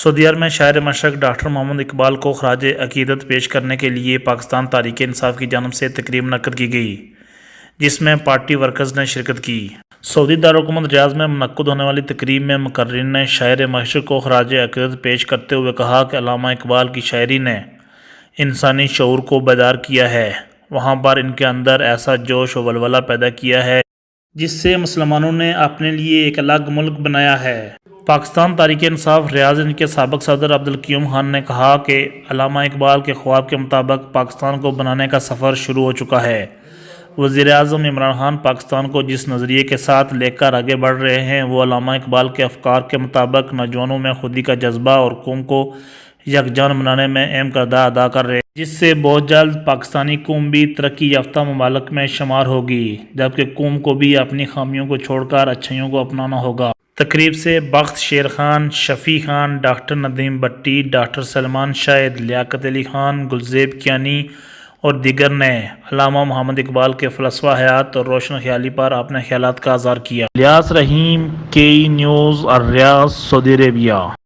سعودی عرب میں شاعر مشرق ڈاکٹر محمد اقبال کو خراج عقیدت پیش کرنے کے لیے پاکستان تحریک انصاف کی جانب سے تقریب منعقد کی گئی، جس میں پارٹی ورکرز نے شرکت کی۔ سعودی دارالحکومت ریاض میں منعقد ہونے والی تقریب میں مقررین نے شاعر مشرق کو خراج عقیدت پیش کرتے ہوئے کہا کہ علامہ اقبال کی شاعری نے انسانی شعور کو بیدار کیا ہے، وہاں پر ان کے اندر ایسا جوش و ولولہ پیدا کیا ہے جس سے مسلمانوں نے اپنے لیے ایک الگ ملک بنایا ہے۔ پاکستان تحریک انصاف ریاض کے سابق صدر عبدالقیوم خان نے کہا کہ علامہ اقبال کے خواب کے مطابق پاکستان کو بنانے کا سفر شروع ہو چکا ہے۔ وزیر اعظم عمران خان پاکستان کو جس نظریے کے ساتھ لے کر آگے بڑھ رہے ہیں وہ علامہ اقبال کے افکار کے مطابق نوجوانوں میں خودی کا جذبہ اور قوم کو یکجان بنانے میں اہم کردار ادا کر رہے ہیں، جس سے بہت جلد پاکستانی قوم بھی ترقی یافتہ ممالک میں شمار ہوگی، جبکہ قوم کو بھی اپنی خامیوں کو چھوڑ کر اچھائیوں کو اپنانا ہوگا۔ تقریب سے بخت شیر خان، شفیع خان، ڈاکٹر ندیم بٹی، ڈاکٹر سلمان شاہد، لیاقت علی خان، گلزیب کیانی اور دیگر نے علامہ محمد اقبال کے فلسفہ حیات اور روشن خیالی پر اپنے خیالات کا اظہار کیا۔ الیاس رحیم، KE نیوز، الریاض، سعودی عربیہ۔